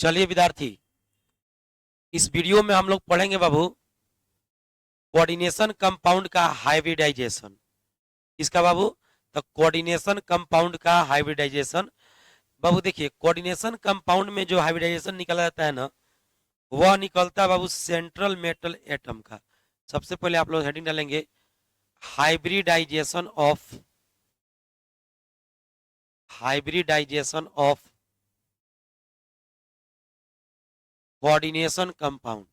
चलिए विद्यार्थी, इस वीडियो में हम लोग पढ़ेंगे बाबू कोऑर्डिनेशन कंपाउंड का हाइब्रिडाइजेशन। इसका बाबू तो कोऑर्डिनेशन कंपाउंड का हाइब्रिडाइजेशन। बाबू देखिए, कोऑर्डिनेशन कंपाउंड में जो हाइब्रिडाइजेशन निकला जाता है ना, वह निकलता है बाबू सेंट्रल मेटल एटम का। सबसे पहले आप लोग हेडिंग डालेंगे hybridisation of coordination compound.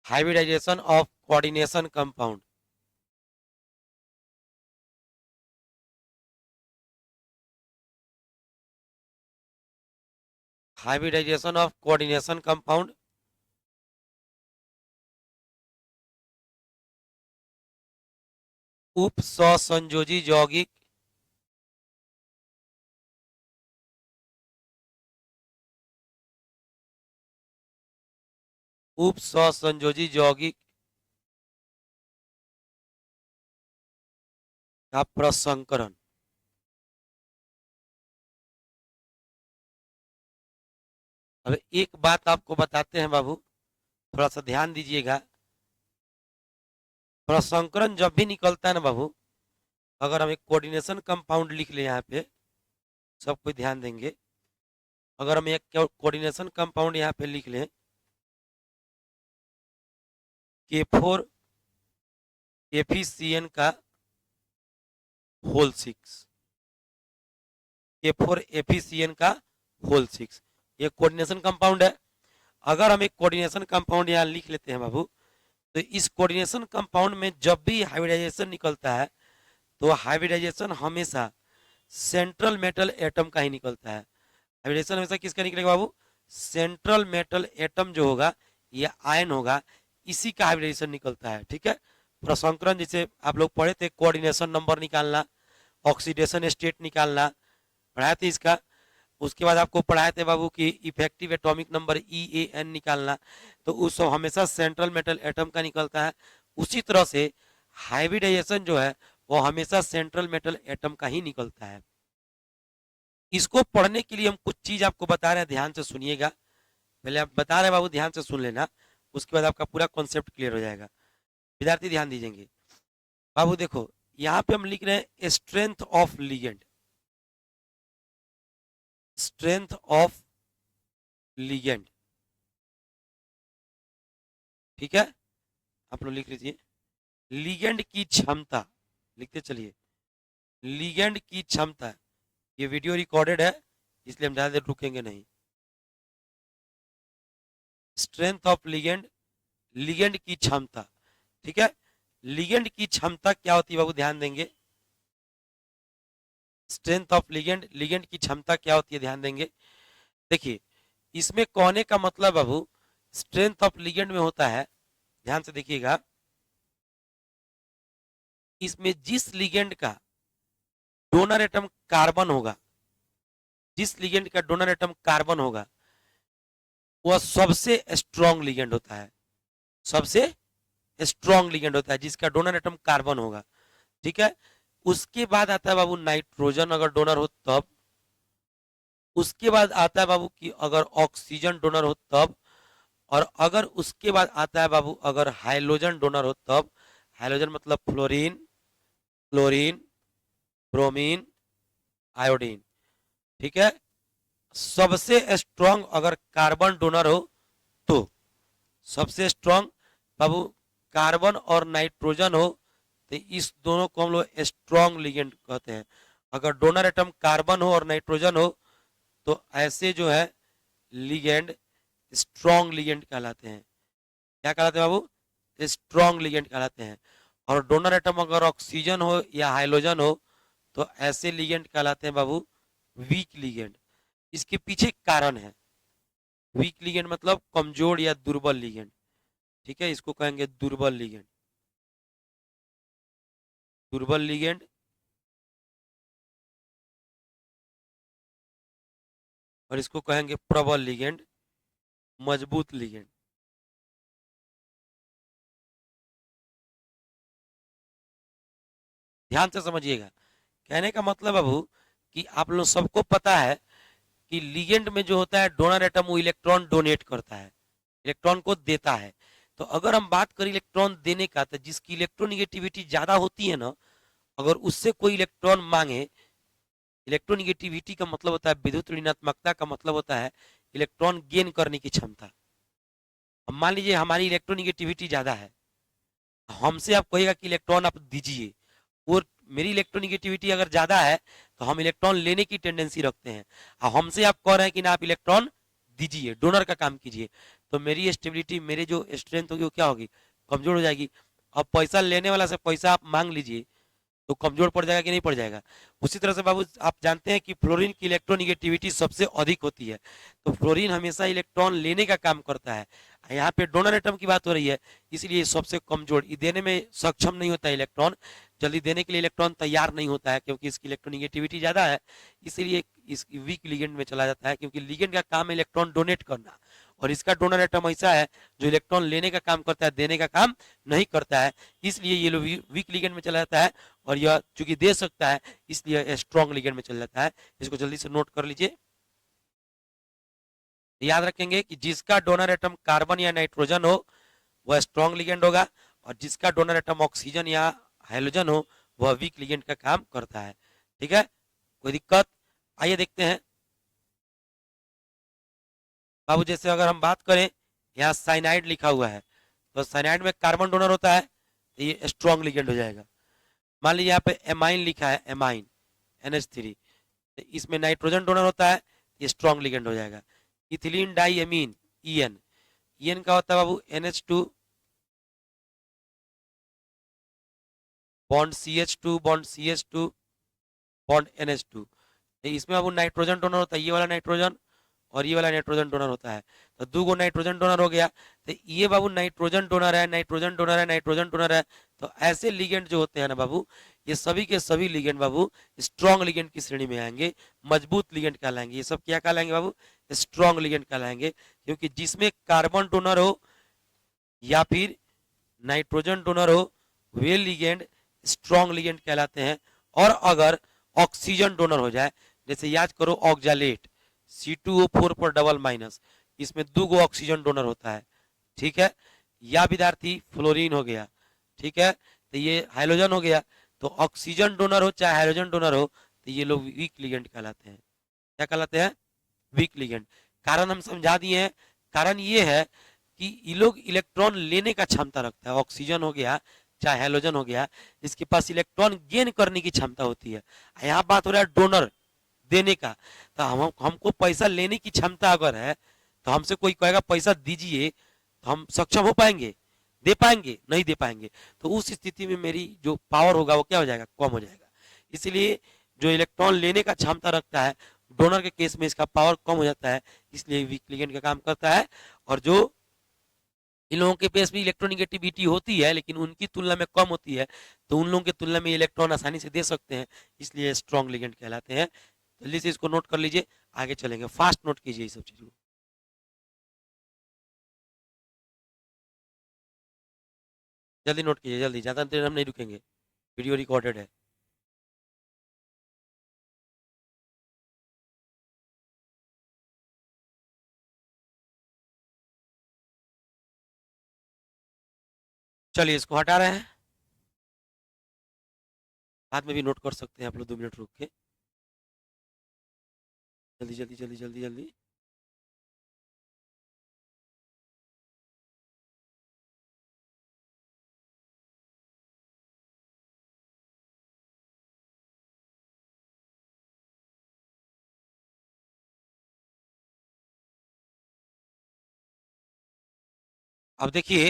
Hybridisation of coordination compound. Hybridisation of coordination compound. उप सहसंयोजी यौगिक उप सहसंयोजी यौगिक का प्रसंकरण। अब एक बात आपको बताते हैं बाबू, थोड़ा सा ध्यान दीजिएगा। प्रसंकरण जब भी निकलता है ना बाबू, अगर हम एक कोऑर्डिनेशन कंपाउंड लिख ले यहाँ पे, सब कोई ध्यान देंगे। अगर हम एक कोऑर्डिनेशन कंपाउंड यहाँ पे लिख लें K4 FeCN का होल 6, K4 FeCN का होल 6 ये कोऑर्डिनेशन कंपाउंड है। अगर हम एक कोऑर्डिनेशन कंपाउंड यहाँ लिख लेते हैं बाबू, तो इस कोऑर्डिनेशन कंपाउंड में जब भी हाइब्रिडाइजेशन निकलता है तो हाइब्रिडाइजेशन हमेशा सेंट्रल मेटल एटम का ही निकलता है। हाइब्रिडेशन हमेशा किसका निकलेगा बाबू? सेंट्रल मेटल एटम जो होगा या आयन होगा, इसी का हाइब्रिडेशन निकलता है। ठीक है, प्रसंकरण जैसे आप लोग पढ़े थे, कोऑर्डिनेशन नंबर निकालना, ऑक्सीडेशन स्टेट निकालना पढ़ाए थे इसका। उसके बाद आपको पढ़ाए थे बाबू कि इफेक्टिव एटॉमिक नंबर EAN निकालना, तो उस हमेशा सेंट्रल मेटल एटम का निकलता है। उसी तरह से हाइब्रिडाइजेशन जो है वो हमेशा सेंट्रल मेटल एटम का ही निकलता है। इसको पढ़ने के लिए हम कुछ चीज आपको बता रहे हैं, ध्यान से सुनिएगा। पहले आप बता रहे हैं बाबू, ध्यान से सुन लेना, उसके बाद आपका पूरा कॉन्सेप्ट क्लियर हो जाएगा। विद्यार्थी ध्यान दीजिएंगे। बाबू देखो, यहाँ पे हम लिख रहे हैं strength of ligand. Strength of ligand, ठीक है, आप लोग लिख लीजिए। लिगेंड की क्षमता, लिखते चलिए, लिगेंड की क्षमता। ये वीडियो रिकॉर्डेड है, इसलिए हम ज्यादा देर रुकेंगे नहीं। स्ट्रेंथ ऑफ लिगेंड, लिगेंड की क्षमता। ठीक है, लिगेंड की क्षमता क्या होती है बाबू, ध्यान देंगे। स्ट्रेंथ ऑफ लिगेंड, लिगेंड की क्षमता क्या होती है, ध्यान देंगे। देखिए, इसमें कहने का मतलब बाबू स्ट्रेंथ ऑफ लिगेंड में होता है, ध्यान से देखिएगा, इसमें जिस लिगेंड का डोनर एटम कार्बन होगा, जिस लिगेंड का डोनर एटम कार्बन होगा, वह सबसे स्ट्रॉन्ग लिगेंड होता है। सबसे स्ट्रॉन्ग लिगेंड होता है जिसका डोनर एटम कार्बन होगा। ठीक है, उसके बाद आता है बाबू नाइट्रोजन, अगर डोनर हो तब। उसके बाद आता है बाबू कि अगर ऑक्सीजन डोनर हो तब। और अगर उसके बाद आता है बाबू अगर हाइड्रोजन डोनर हो तब। हाइड्रोजन मतलब फ्लोरीन, क्लोरीन, ब्रोमीन, आयोडीन। ठीक है, सबसे स्ट्रॉन्ग अगर कार्बन डोनर हो तो। सबसे स्ट्रॉन्ग बाबू कार्बन और नाइट्रोजन हो तो इस दोनों को हम लोग स्ट्रॉन्ग लिगेंड कहते हैं। अगर डोनर एटम कार्बन हो और नाइट्रोजन हो तो ऐसे जो है लिगेंड स्ट्रॉन्ग लिगेंड कहलाते हैं। क्या कहलाते हैं बाबू? स्ट्रॉन्ग लिगेंड कहलाते हैं। और डोनर एटम अगर ऑक्सीजन हो या हाइड्रोजन हो तो ऐसे लिगेंड कहलाते हैं बाबू वीक लिगेंड। इसके पीछे कारण है। वीक लिगेंड मतलब कमजोर या दुर्बल लिगेंड। ठीक है, इसको कहेंगे दुर्बल लिगेंड। दुर्बल लिगेंड, और इसको कहेंगे प्रबल लिगेंड, मजबूत लिगेंड। ध्यान से समझिएगा। कहने का मतलब बाबू कि आप लोग सबको पता है कि लिगेंड में जो होता है डोनर एटम वो इलेक्ट्रॉन डोनेट करता है, इलेक्ट्रॉन को देता है। तो अगर हम बात करें इलेक्ट्रॉन देने का, तो जिसकी इलेक्ट्रोनिगेटिविटी ज्यादा होती है ना, अगर उससे कोई इलेक्ट्रॉन मांगे, इलेक्ट्रोनिगेटिविटी का मतलब होता है विद्युत ऋणात्मकता का मतलब होता है इलेक्ट्रॉन गेन करने की क्षमता। अब मान लीजिए हमारी इलेक्ट्रोनिगेटिविटी ज्यादा है, हमसे आप कहेगा कि इलेक्ट्रॉन आप दीजिए, और मेरी इलेक्ट्रोनिगेटिविटी अगर ज्यादा है तो हम इलेक्ट्रॉन लेने की टेंडेंसी रखते हैं, और हमसे आप कह रहे हैं कि ना आप इलेक्ट्रॉन दीजिए, डोनर का काम कीजिए, तो मेरी स्टेबिलिटी, मेरी जो स्ट्रेंथ होगी वो क्या होगी, कमजोर हो जाएगी। अब पैसा लेने वाला से पैसा आप मांग लीजिए तो कमजोर पड़ जाएगा कि नहीं पड़ जाएगा। उसी तरह से बाबू आप जानते हैं कि फ्लोरीन की इलेक्ट्रोनिगेटिविटी सबसे अधिक होती है, तो फ्लोरीन हमेशा इलेक्ट्रॉन लेने का काम करता है। यहाँ पे डोनर एटम की बात हो रही है, इसलिए सबसे कमजोर, ये देने में सक्षम नहीं होता है, इलेक्ट्रॉन जल्दी देने के लिए इलेक्ट्रॉन तैयार नहीं होता है, क्योंकि इसकी इलेक्ट्रोनिगेटिविटी ज्यादा है, इसीलिए इस वीक लिगेंड में चला जाता है, क्योंकि लिगेंड का काम है इलेक्ट्रॉन डोनेट करना, और इसका डोनर एटम ऐसा है जो इलेक्ट्रॉन लेने का काम करता है, देने का काम नहीं करता है, इसलिए ये लोग वीक लिगेंड में चला जाता है। और यह चूंकि दे सकता है इसलिए स्ट्रॉन्ग लिगेंड में चल जाता है। इसको जल्दी से नोट कर लीजिए, याद रखेंगे कि जिसका डोनर एटम कार्बन या नाइट्रोजन हो वह स्ट्रॉन्ग लिगेंड होगा, और जिसका डोनर एटम ऑक्सीजन या हाइड्रोजन हो वह वीक लिगेंड का काम करता है। ठीक है, कोई दिक्कत? आइए देखते हैं बाबू, जैसे अगर हम बात करें, यहाँ साइनाइड लिखा हुआ है, तो साइनाइड में कार्बन डोनर होता है, तो ये स्ट्रॉन्ग लिगेंड हो जाएगा। मान लीजिए यहाँ पे एमाइन लिखा है, एमाइन NH3, तो इसमें नाइट्रोजन डोनर होता है, ये स्ट्रॉन्ग लिगेंड हो जाएगा। Ethylene diamine, EN, EN का होता है बाबू NH2 bond CH2 bond CH2 bond NH2, इसमें बाबू नाइट्रोजन डोनर होता है, ये वाला नाइट्रोजन और ये वाला नाइट्रोजन डोनर होता है, तो दो गो नाइट्रोजन डोनर हो गया। तो ये बाबू नाइट्रोजन डोनर है, नाइट्रोजन डोनर है, नाइट्रोजन डोनर है, तो ऐसे लिगेंड जो होते हैं ना बाबू, ये सभी के सभी लिगेंड बाबू स्ट्रॉन्ग लिगेंड की श्रेणी में आएंगे, मजबूत लिगेंड कहलाएंगे। ये सब क्या कहलाएंगे बाबू? स्ट्रॉन्ग लिगेंड कहलाएंगे, क्योंकि जिसमें कार्बन डोनर हो या फिर नाइट्रोजन डोनर हो वे लिगेंड स्ट्रॉन्ग लिगेंड कहलाते हैं। और अगर ऑक्सीजन डोनर हो जाए, जैसे याद करो ऑक्जालेट C2O4 पर डबल माइनस, इसमें दो गो ऑक्सीजन डोनर होता है, ठीक है, या विद्यार्थी फ्लोरीन हो गया, ठीक है, तो ये हाइड्रोजन हो गया, तो ऑक्सीजन डोनर हो चाहे हाइड्रोजन डोनर हो, तो ये लोग वीक लिगेंड कहलाते हैं। क्या कहलाते हैं? Week ligand. कारण हम समझा दिए हैं, कारण ये है कि ये लोग इलेक्ट्रॉन लेने का क्षमता रखता है, ऑक्सीजन हो गया चाहे हाइड्रोजन हो गया, इसके पास इलेक्ट्रॉन गेन करने की क्षमता होती है। यहाँ बात हो रहा है डोनर देने का, तो हमको पैसा लेने की क्षमता अगर है, तो हमसे कोई कहेगा पैसा दीजिए, तो हम सक्षम हो पाएंगे, दे पाएंगे? नहीं दे पाएंगे। तो उस स्थिति में मेरी जो पावर होगा वो क्या हो जाएगा? कम हो जाएगा। इसलिए जो इलेक्ट्रॉन लेने का क्षमता रखता है, डोनर के केस में इसका पावर कम हो जाता है, इसलिए वीक लिगेंड का काम करता है। और जो इन लोगों के पास भी इलेक्ट्रोनिगेटिविटी होती है लेकिन उनकी तुलना में कम होती है, तो उन लोगों की तुलना में इलेक्ट्रॉन आसानी से दे सकते हैं, इसलिए स्ट्रॉन्ग लिगेंड कहलाते हैं। जल्दी से इसको नोट कर लीजिए, आगे चलेंगे, फास्ट नोट कीजिए ये सब चीजों को। जल्दी नोट कीजिए, जल्दी, ज्यादा देर हम नहीं रुकेंगे, वीडियो रिकॉर्डेड है। चलिए इसको हटा रहे हैं, बाद में भी नोट कर सकते हैं आप लोग, 2 मिनट रुक के। जल्दी जल्दी जल्दी जल्दी जल्दी। अब देखिए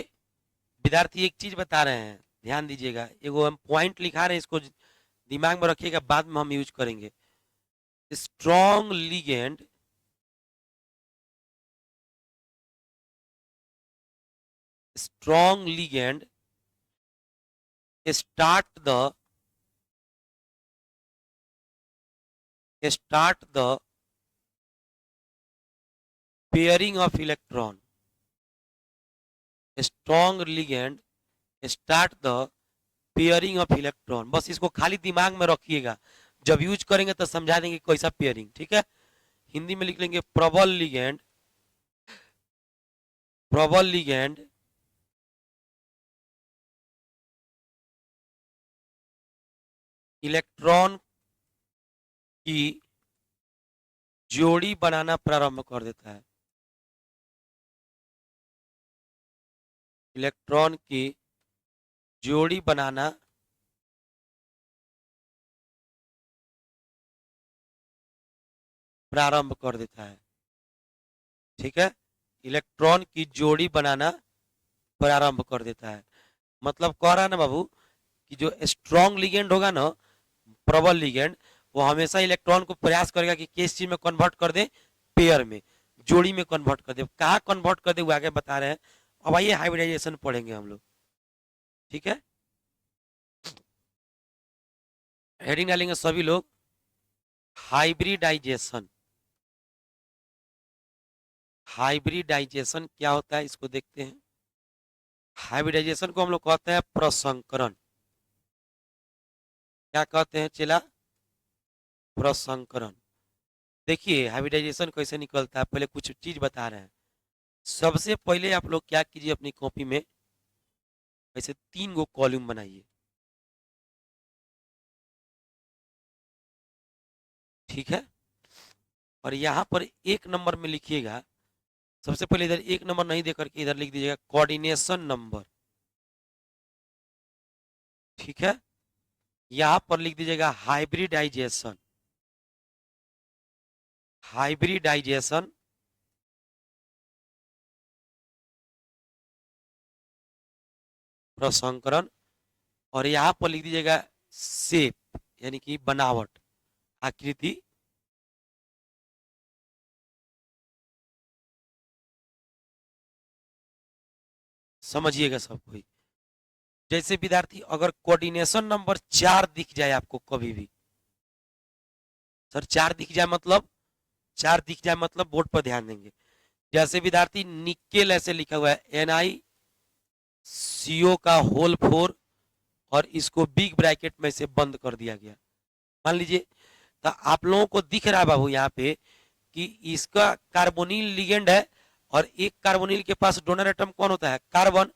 विद्यार्थी एक चीज बता रहे हैं, ध्यान दीजिएगा, एगो हम पॉइंट लिखा रहे हैं, इसको दिमाग में रखिएगा, बाद में हम यूज करेंगे। Strong ligand strong ligand start the pairing of electron, strong ligand start the pairing of electron. बस इसको खाली दिमाग में रखिएगा, जब यूज करेंगे तो समझा देंगे कैसा पेयरिंग, ठीक है। हिंदी में लिख लेंगे प्रबल लिगेंड, प्रबल लिगेंड इलेक्ट्रॉन की जोड़ी बनाना प्रारंभ कर देता है, इलेक्ट्रॉन की जोड़ी बनाना प्रारंभ कर देता है, ठीक है। इलेक्ट्रॉन की जोड़ी बनाना प्रारंभ कर देता है, मतलब कह रहा है ना बाबू कि जो स्ट्रॉन्ग लिगेंड होगा ना, प्रबल लिगेंड, वो हमेशा इलेक्ट्रॉन को प्रयास करेगा कि किस चीज में कन्वर्ट कर दे, पेयर में, जोड़ी में कन्वर्ट कर दे। कहाँ कन्वर्ट कर दे वो आगे बता रहे हैं। अब आइए हाइब्रिडाइजेशन पढ़ेंगे हम लोग, ठीक है। हेडिंग डालेंगे सभी लोग, हाइब्रिडाइजेशन। हाइब्रिडाइजेशन क्या होता है इसको देखते हैं। हाइब्रिडाइजेशन को हम लोग कहते हैं प्रसंकरण। क्या कहते हैं चेला? प्रसंकरण। देखिए हाइब्रिडाइजेशन कैसे निकलता है, पहले कुछ चीज बता रहे हैं। सबसे पहले आप लोग क्या कीजिए, अपनी कॉपी में ऐसे 3 गो कॉलम बनाइए, ठीक है। और यहाँ पर 1 नंबर में लिखिएगा, सबसे पहले इधर 1 नंबर नहीं देकर के इधर लिख दीजिएगा कोऑर्डिनेशन नंबर, ठीक है। यहाँ पर लिख दीजिएगा हाइब्रिडाइजेशन, हाइब्रिडाइजेशन प्रसंकरण। और यहाँ पर लिख दीजिएगा शेप, यानी कि बनावट, आकृति। समझिएगा सब कोई। जैसे विद्यार्थी अगर कोऑर्डिनेशन नंबर 4 दिख जाए आपको कभी भी, सर 4 दिख जाए मतलब, 4 दिख जाए मतलब बोर्ड पर ध्यान देंगे। जैसे विद्यार्थी निकेल ऐसे लिखा हुआ है NiCO का होल 4 और इसको बिग ब्रैकेट में से बंद कर दिया गया, मान लीजिए। तो आप लोगों को दिख रहा है बाबू यहाँ पे कि इसका कार्बोनिल लिगेंड है, और एक कार्बोनिल के पास डोनर एटम कौन होता है? कार्बन।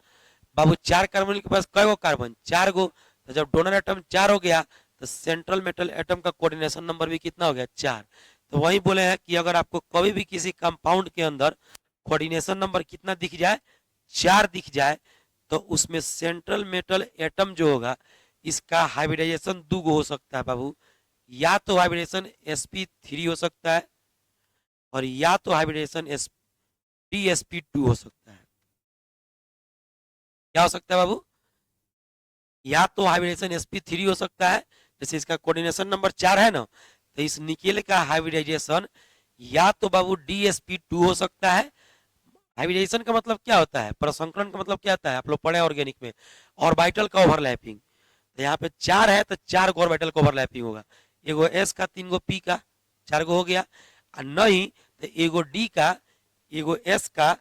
बाबू 4 कार्बोनिल के पास कई गो कार्बन? 4 गो। तो जब डोनर एटम 4 हो गया तो सेंट्रल मेटल एटम का कोऑर्डिनेशन नंबर भी कितना हो गया? 4। तो वही बोले हैं कि अगर आपको कभी भी किसी कंपाउंड के अंदर कोऑर्डिनेशन नंबर कितना दिख जाए, 4 दिख जाए, तो उसमें सेंट्रल मेटल एटम जो होगा इसका हाइब्रिडाइजेशन 2 गो हो सकता है बाबू। या तो हाइब्रिडेशन sp3 हो सकता है, और या तो हाइब्रिडेशन dsp2 हो सकता है। क्या हो सकता है बाबू? या तो हाइब्रिडेशन sp3 हो सकता है, जैसे इसका कोऑर्डिनेशन नंबर 4 है ना, तो इस निकेल का हाइब्रिडाइजेशन या तो बाबू dsp2 हो सकता है। हाइब्रिडाइजेशन का मतलब क्या होता है? प्रसंकरण का मतलब क्या होता है? आप लोग पढ़े ऑर्गेनिक में, ऑर्बिटल का ओवरलैपिंग। तो यहाँ पे 4 है तो 4 गो ऑर्बिटल का ओवरलैपिंग होगा। एगो s का, 3 गो p का, 4 गो हो गया। और नहीं तो एगो d का, एगो s का,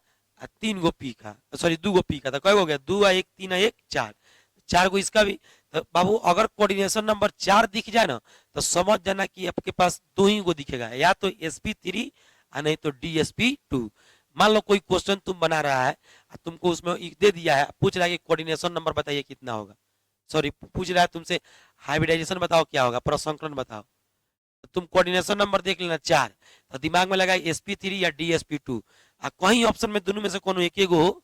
3 गो p का, सॉरी 2 गो p का। तो कई हो गया? 2 1 3 1 4, 4 गो इसका भी। तो बाबू अगर कोऑर्डिनेशन नंबर 4 दिख जाए ना, तो समझ जाना कि आपके पास 2 ही गो दिखेगा, या तो sp3 और नहीं तो dsp2। मान लो कोई क्वेश्चन तुम बना रहा है, तुमको उसमें दे दिया है, पूछ रहा है कि कोऑर्डिनेशन नंबर बताइए कितना होगा, सॉरी पूछ रहा है तुमसे हाइब्रिडाइजेशन बताओ क्या होगा, प्रसंकरण बताओ। तो तुम कोऑर्डिनेशन नंबर देख लेना 4, तो दिमाग में लगा sp3 या dsp2। कहीं ऑप्शन में दोनों में से कोनो एक हो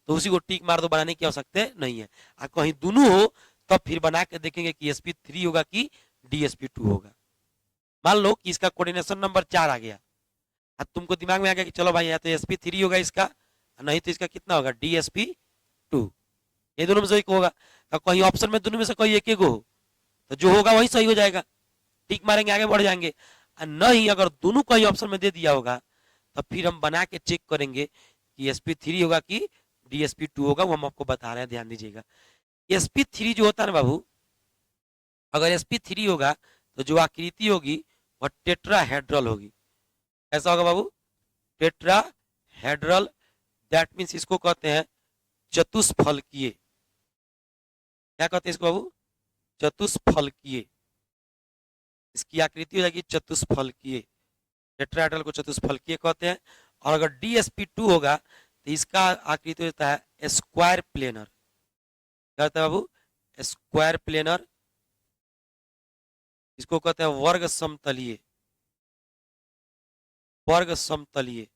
तो उसी को टिक मार दो, बनाने की आवश्यकता नहीं है। कहीं दोनों हो तब फिर बना के देखेंगे कि sp3 होगा कि dsp2 होगा। मान लो कि इसका कोऑर्डिनेशन नंबर 4 आ गया, तुमको दिमाग में आ गया कि चलो भाई या तो sp3 होगा इसका, नहीं तो इसका कितना होगा? dsp2। ये दोनों में से एक होगा। तो कहीं ऑप्शन में दोनों में से कोई एक हो तो जो होगा वही सही हो जाएगा, टिक मारेंगे आगे बढ़ जाएंगे। नहीं अगर दोनों कहीं ऑप्शन में दे दिया होगा तो फिर हम बना के चेक करेंगे कि sp3 होगा कि dsp2 होगा। वो हम आपको बता रहे हैं, ध्यान दीजिएगा। sp3 जो होता है ना बाबू, अगर sp3 होगा तो जो आकृति होगी वह टेट्राहेड्रल होगी। ऐसा होगा बाबू, टेट्राहेड्रल। दैट मीन्स इसको कहते हैं चतुष्फलकीय। क्या कहते हैं इसको बाबू? चतुष्फलकीय। इसकी आकृति हो जाएगी चतुष्फलकीय, टेट्राहेड्रल को चतुष्फलकीय कहते हैं। और अगर DsP2 होगा तो इसका आकृति होता है स्क्वायर प्लेनर। क्या होता है बाबू? Square planar. इसको कहते हैं वर्ग समतलीय, वर्ग समतलीय।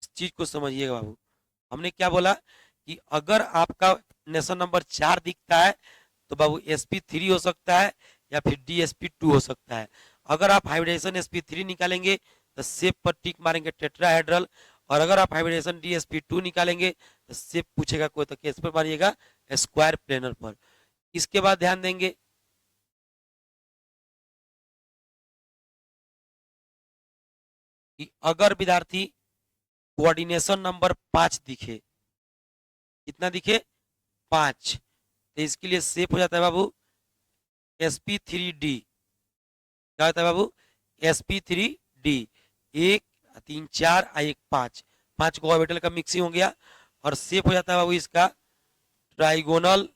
इस चीज को समझिएगा बाबू। हमने क्या बोला कि अगर आपका नेशन नंबर 4 दिखता है तो बाबू sp3 हो सकता है या फिर DsP2 हो सकता है। अगर आप हाइब्रिडेशन sp3 निकालेंगे तो शेप पर टिक मारेंगे टेट्राहेड्रल, और अगर आप हाइब्रिडेशन DsP2 निकालेंगे तो शेप पूछेगा कोई तो किस पर मारिएगा? स्क्वायर प्लेनर पर। इसके बाद ध्यान देंगे कि अगर विद्यार्थी कोऑर्डिनेशन नंबर 5 दिखे, कितना दिखे? 5, तो इसके लिए शेप हो जाता है बाबू sp3d। क्या होता है बाबू? sp3d। 1 3 4 1 5, 5 को ऑर्बिटल का मिक्सिंग हो गया, और शेप हो जाता है बाबू इसका trigonal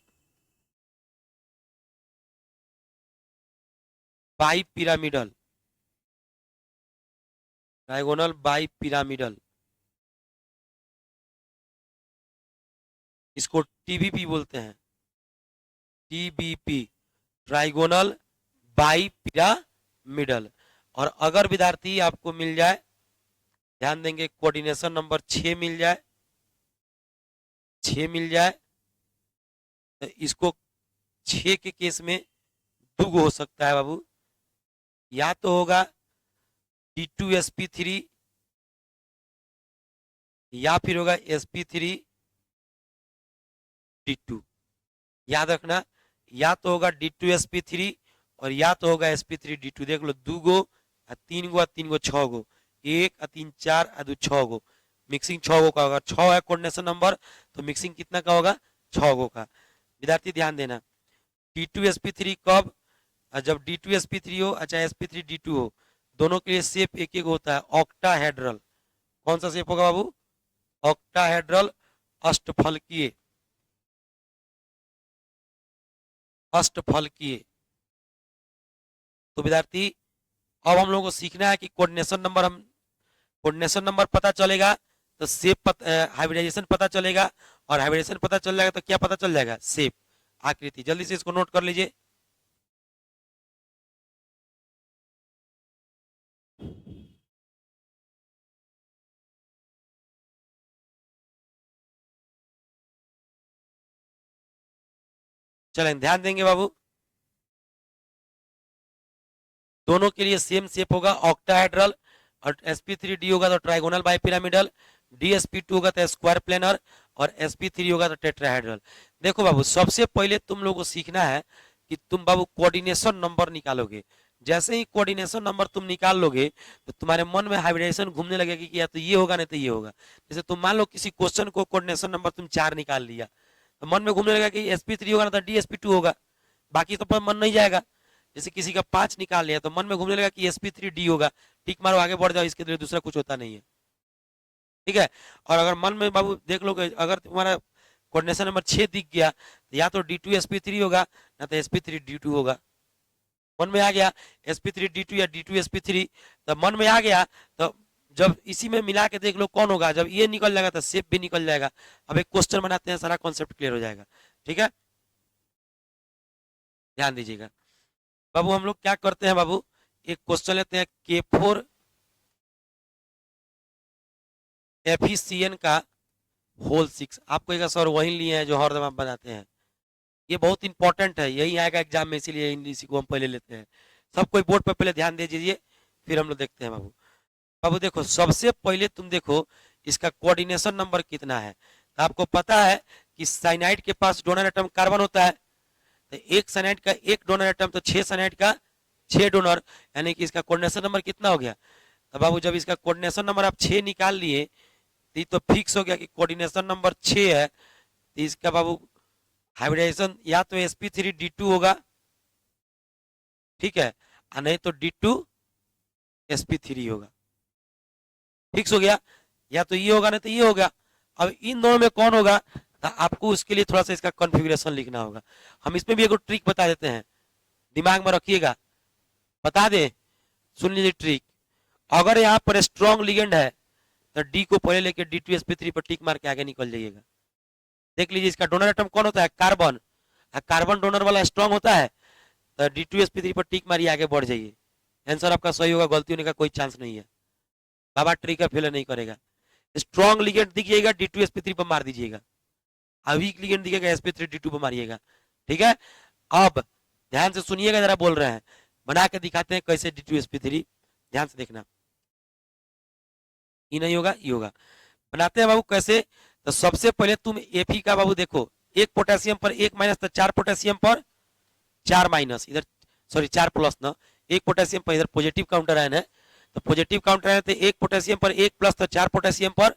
bi pyramidal, trigonal bi pyramidal. इसको TBP बोलते हैं, TBP, ट्राइगोनल बाई पिरामिडल। और अगर विद्यार्थी आपको मिल जाए, ध्यान देंगे, कोऑर्डिनेशन नंबर 6 मिल जाए, 6 मिल जाए, तो इसको 6 के केस में दुगो हो सकता है बाबू। या तो होगा D2sp3 या फिर होगा sp3d2। याद रखना, या तो होगा D2sp3 और या तो होगा sp3d2। देख लो, 2 गो 3 गो 3 गो 6 गो, 1 3 4 2 6 गो, मिक्सिंग 6 गो का होगा। 6 है कोऑर्डिनेशन नंबर, तो मिक्सिंग कितना का होगा? 6 गो का। विद्यार्थी ध्यान देना, D2sp3 कब? जब D2sp3 हो, अच्छा sp3d2 हो, दोनों के लिए शेप एक एक होता है, ऑक्टाहेड्रल। कौन सा शेप होगा बाबू? ऑक्टाहेड्रल अष्टफलकीय, अष्टफलकीय। तो विद्यार्थी अब हम लोगों को सीखना है कि कोऑर्डिनेशन नंबर, हम कोऑर्डिनेशन नंबर पता चलेगा तो शेप हाइब्रिडाइजेशन पता चलेगा, और हाइब्रिडाइजेशन पता चल जाएगा तो क्या पता चल जाएगा? शेप, आकृति। जल्दी से इसको नोट कर लीजिए। चलें, ध्यान देंगे बाबू, दोनों के लिए सेम शेप होगा, ऑक्टाहेड्रल। और sp3d होगा तो ट्राइगोनल बाई पिरामिडल, DsP2 होगा तो स्क्वायर प्लेनर, और sp3 होगा तो टेट्राहेड्रल। देखो बाबू, सबसे पहले तुम लोगों को सीखना है कि तुम बाबू कोऑर्डिनेशन नंबर निकालोगे। जैसे ही कोऑर्डिनेशन नंबर तुम निकाल लोगे तो तुम्हारे मन में हाइब्रिडेशन घूमने लगेगी कि या तो ये होगा नहीं तो ये होगा। जैसे तुम मान लो किसी क्वेश्चन को कोऑर्डिनेशन नंबर तुम 4 निकाल लिया, तो मन में घूमने लगेगा कि sp3 होगा ना तो DsP2 होगा, बाकी तो पर मन नहीं जाएगा। जैसे किसी का 5 निकाल लिया तो मन में घूमने लगा कि sp3d होगा, टिक मारो आगे बढ़ जाओ, इसके लिए दूसरा कुछ होता नहीं है। ठीक है। और अगर मन में बाबू देख लो, अगर तुम्हारा कोऑर्डिनेशन नंबर 6 दिख गया तो या तो D2sp3 होगा ना तो sp3d2 होगा। मन में आ गया sp3d2 या D2sp3, तो मन में आ गया तो जब इसी में मिला के देख लो कौन होगा। जब ये निकल जाएगा तो शेप भी निकल जाएगा। अब एक क्वेश्चन बनाते हैं, सारा कॉन्सेप्ट क्लियर हो जाएगा। ठीक है, ध्यान दीजिएगा बाबू। हम लोग क्या करते हैं बाबू, एक क्वेश्चन लेते हैं, K4 FECN का होल 6। आपको एक सर वही लिए हैं जो हरदम आप बनाते हैं, ये बहुत इंपॉर्टेंट है, यही आएगा एग्जाम में, इसीलिए इसी को हम पहले लेते हैं। सब कोई बोर्ड पर पहले ध्यान दे दीजिए, फिर हम लोग देखते हैं बाबू। बाबू देखो, सबसे पहले तुम देखो इसका कोऑर्डिनेशन नंबर कितना है। तो आपको पता है कि साइनाइड के पास डोनर एटम कार्बन होता है, तो एक साइनाइड का एक डोनर एटम, तो 6 साइनाइड का 6 डोनर, यानी कि इसका कोऑर्डिनेशन नंबर कितना हो गया? तो बाबू जब इसका कोऑर्डिनेशन नंबर आप 6 निकाल लिए तो फिक्स हो गया कि कोऑर्डिनेशन नंबर 6 है, तो इसका बाबू हाइब्रिडाइजेशन या तो sp3d2 होगा, ठीक है, और नहीं तो D2sp3 होगा। फिक्स हो गया, या तो ये होगा नहीं तो ये होगा। अब इन दोनों में कौन होगा, तो आपको उसके लिए थोड़ा सा इसका कॉन्फ़िगरेशन लिखना होगा। हम इसमें भी एक ट्रिक बता देते हैं। दिमाग में रखिएगा, बता दे, सुन लीजिए ट्रिक। अगर यहाँ पर स्ट्रॉन्ग लिगेंड है तो डी को पहले लेके D2sp3 पर टिक मार के आगे निकल जाइएगा। देख लीजिए इसका डोनर एटम कौन होता है, कार्बन। कार्बन डोनर वाला स्ट्रॉन्ग होता है तो D2sp3 पर टिक मारिए, आगे बढ़ जाइए। आंसर आपका सही होगा, गलती होने का कोई चांस नहीं है। बाबा ट्रिक फेल नहीं करेगा। स्ट्रॉन्ग लिगेंड दिखिएगा D2sp3 पर मार दीजिएगा, वीक लिगेंड दिखेगा sp3d2 पर मारिएगा। ठीक है, अब ध्यान से सुनिएगा, जरा बोल रहे हैं, बना के दिखाते हैं कैसे D2sp3, ध्यान से देखना। ये नहीं होगा, ये होगा। बनाते हैं बाबू कैसे, तो सबसे पहले तुम Fe का बाबू देखो, एक पोटेशियम पर एक माइनस, तो 4 पोटेशियम पर 4 माइनस, इधर सॉरी 4 प्लस ना, एक पोटेशियम पर इधर पॉजिटिव काउंटर आयन है, तो पॉजिटिव काउंटर आयन तो एक पोटेशियम पर एक प्लस, तो 4 पोटेशियम पर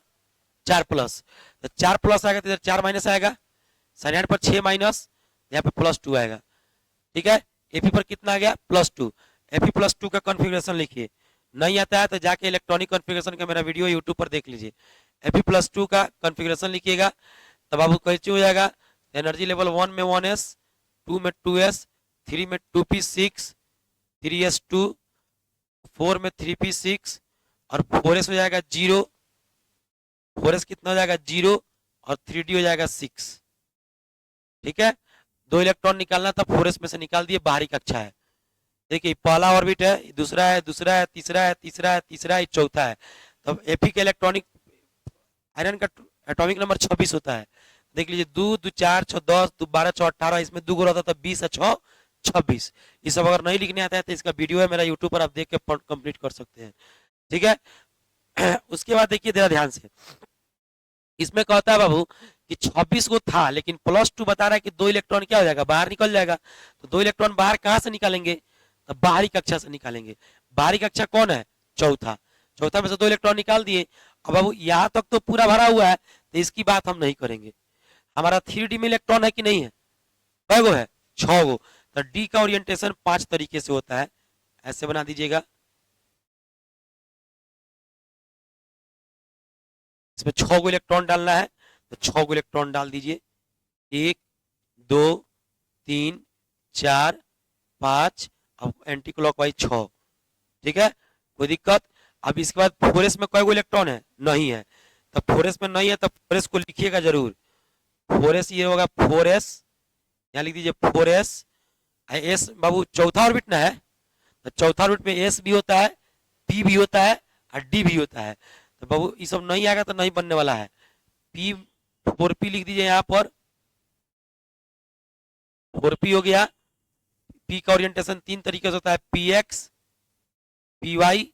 4 प्लस, तो 4 प्लस आएगा तो इधर 4 माइनस आएगा, साइड पर 6 माइनस, यहाँ पे +2 आएगा। ठीक है, Fe पर कितना आ गया, +2। Fe+2 का कॉन्फ़िगरेशन लिखिए, नहीं आता है तो जाके इलेक्ट्रॉनिक कॉन्फ़िगरेशन का मेरा वीडियो यूट्यूब पर देख लीजिए। Fe+2 का कॉन्फ़िगरेशन लिखिएगा, तब बाबू कैसे हो जाएगा, एनर्जी लेवल 1 में 1s, 2 में 2s, 3 में 2p6, 3s2, 4 में 3p6 और 4s हो जाएगा 0, 4s कितना हो जाएगा 0 और 3d हो जाएगा 6। ठीक है, 2 इलेक्ट्रॉन निकालना था, 4s में से निकाल दिए, बाहरी कक्षा है। देखिए पहला ऑर्बिट है, दूसरा है, दूसरा है, तीसरा है, तीसरा है, तीसरा है, चौथा है। तब Fe का इलेक्ट्रॉनिक आयरन का एटॉमिक नंबर 26 होता है। देख लीजिए 2 2 4 6 10 2 12 6 18, इसमें 2 रहता था, 20 है 6 26। ये सब अगर नहीं लिखने आता है तो इसका वीडियो है मेरा यूट्यूब पर, आप देख के कंप्लीट कर सकते हैं। ठीक है, उसके बाद देखिए जरा ध्यान से, इसमें कहता है बाबू कि 26 को था, लेकिन +2 बता रहा है कि 2 इलेक्ट्रॉन क्या हो जाएगा, बाहर निकल जाएगा। तो 2 इलेक्ट्रॉन बाहर कहां से निकालेंगे, तो बाहरी कक्षा से निकालेंगे। बाहरी कक्षा कौन है, चौथा, चौथा में से 2 इलेक्ट्रॉन निकाल दिए। अब बाबू यहाँ तक तो पूरा भरा हुआ है, तो इसकी बात हम नहीं करेंगे। हमारा 3D में इलेक्ट्रॉन है कि नहीं है, कै गो है, 6 गो। तो डी का ओरिएंटेशन 5 तरीके से होता है, ऐसे बना दीजिएगा। इसमें 6 गो इलेक्ट्रॉन डालना है, तो 6 गो इलेक्ट्रॉन डाल दीजिए, 1 2 3 4 5, अब एंटी क्लॉकवाइज 6। ठीक है, कोई दिक्कत। अब इसके बाद 4s में कई गो इलेक्ट्रॉन है, नहीं है, तो 4s में नहीं है तो 4s को लिखिएगा जरूर। 4s ये होगा 4s, यहाँ लिख दीजिए 4s। s बाबू चौथा ऑर्बिट ना है, तो चौथा ऑर्बिट में s भी होता है, p भी होता है और d भी होता है। तो बाबू ये सब नहीं आएगा तो नहीं बनने वाला है। p 4p लिख दीजिए यहाँ पर, 4p हो गया। p का ओरिएंटेशन 3 तरीके से होता है, px, py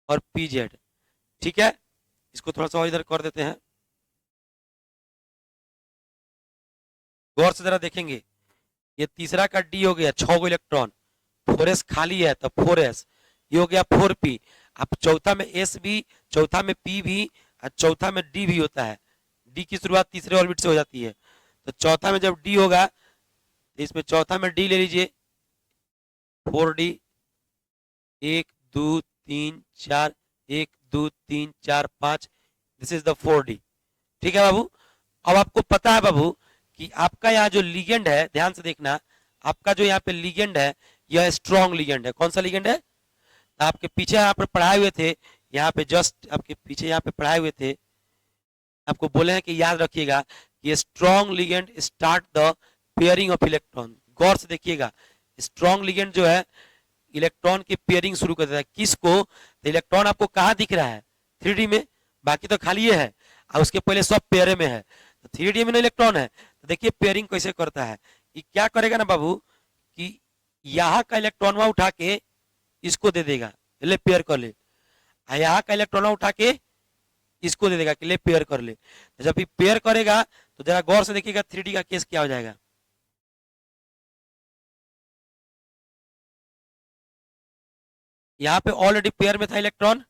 और pz। ठीक है, इसको थोड़ा सा और इधर कर देते हैं, गौर से जरा देखेंगे। ये तीसरा का डी हो गया, 6 गो इलेक्ट्रॉन, 4s खाली है तो 4s, ये हो गया 4p। अब चौथा में s भी, चौथा में p भी और चौथा में d भी होता है। d की शुरुआत तीसरे ऑर्बिट से हो जाती है, तो चौथा में जब d होगा तो इसमें चौथा में d ले लीजिए, 4d, 1 2 3 4, 1 2 3 4 5, this is the 4d। ठीक है बाबू, अब आपको पता है बाबू कि आपका यहाँ जो लिगेंड है, ध्यान से देखना, आपका जो यहाँ पे लिगेंड है यह स्ट्रॉन्ग लिगेंड है। कौन सा लिगेंड है, आपके पीछे यहाँ पर पढ़ाए हुए थे, यहाँ पे जस्ट आपके पीछे यहाँ पे पढ़ाए हुए थे, आपको बोले हैं कि याद रखिएगा कि strong ligand start the pairing of electron. गौर से देखिएगा, स्ट्रॉन्ग लिगेंड जो है इलेक्ट्रॉन की पेयरिंग शुरू कर देता है। किसको, तो इलेक्ट्रॉन आपको कहाँ दिख रहा है, 3D में, बाकी तो खाली ये है और उसके पहले सब पेयरे में है। तो 3D में इलेक्ट्रॉन है, तो देखिए पेयरिंग कैसे करता है। ये क्या करेगा ना बाबू कि यहाँ का इलेक्ट्रॉन उठा के इसको दे देगा, ले पेयर कर ले, यहाँ का इलेक्ट्रॉन उठा के इसको दे देगा कि ले पेयर कर ले। तो जब ये पेयर करेगा तो जरा गौर से देखिएगा 3D का केस क्या हो जाएगा। यहाँ पे ऑलरेडी पेयर में था इलेक्ट्रॉन,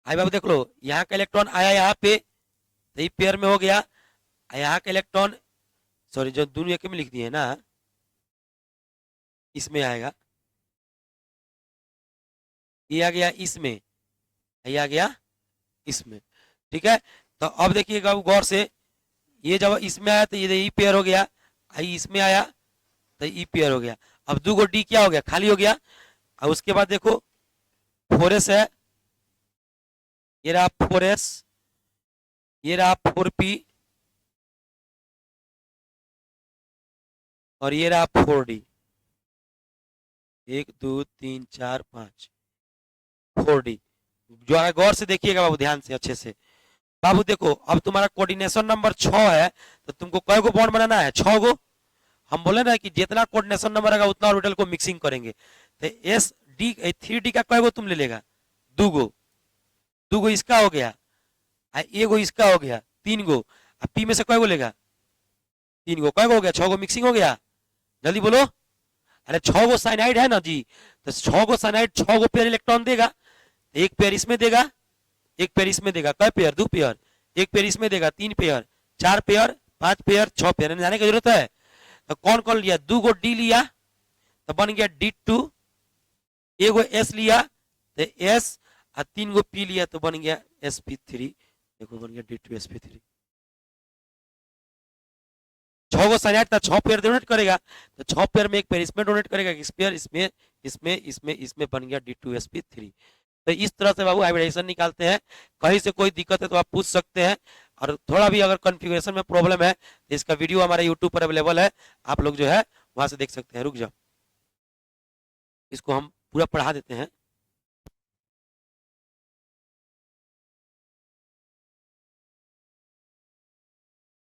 आई बाबू देख लो, यहाँ का इलेक्ट्रॉन आया यहाँ पे, तो ये पेयर में हो गया। यहाँ का इलेक्ट्रॉन, सॉरी जो दोनों एक में लिख दिए ना, इसमें आएगा, ये आ गया इसमें, ये आ गया इसमें। ठीक है, तो अब देखिएगा गौर से, ये जब इसमें आया तो ये ई पेयर हो गया, आई इसमें आया तो ई पेयर हो गया। अब 2 गो डी क्या हो गया, खाली हो गया। और उसके बाद देखो 4s है, ये रहा 4s, ये रहा 4p, और ये रहा 4d। 1 2 3 4 5 4d। जो है गौर से देखिएगा बाबू, ध्यान से अच्छे से। बाबू देखो अब तुम्हारा कोऑर्डिनेशन नंबर 6 है, तो तुमको कई गो बॉन्ड बनाना है, 6 गो। हम बोले ना कि जितना कोऑर्डिनेशन नंबर रहेगा उतना ऑर्बिटल को मिक्सिंग करेंगे। तो एस डी 3d का कई गो तुम ले लेगा, 2 गो। 2 गो इसका हो गया, एक गो इसका हो गया, 3 गो। अब पी में से कई गो लेगा, 3 गो। कई गो हो गया, 6 गो मिक्सिंग हो गया। जल्दी बोलो। अरे 6 गो साइनाइड है ना जी, तो 6 गो साइनाइड 6 गो पेयर इलेक्ट्रॉन देगा। एक पेयर इसमें देगा, एक पेयर इसमें देगा। कई पेयर, 2 पेयर। एक पेयर इसमें देगा, 3 पेयर, 4 पेयर, 5 पेयर, 6 पेयर। जाने की जरूरत है। तो कौन कौन लिया, 2 गो डी लिया तो बन गया D2, एक गो एस लिया तो एस, और 3 गो पी लिया तो बन गया sp3। देखो बन गया D2sp3। 6 गो साइनाइड था, 6 पेयर डोनेट करेगा, तो 6 पेयर में एक पेयर इसमें डोनेट करेगा, इस पेयर इसमें, इसमें, इसमें, इसमें, बन गया D2sp3। तो इस तरह से बाबू हाइब्रिडाइजेशन निकालते हैं। कहीं से कोई दिक्कत है तो आप पूछ सकते हैं। और थोड़ा भी अगर कॉन्फ़िगरेशन में प्रॉब्लम है तो इसका वीडियो हमारे यूट्यूब पर अवेलेबल है, आप लोग जो है वहां से देख सकते हैं। रुक जाओ, इसको हम पूरा पढ़ा देते हैं।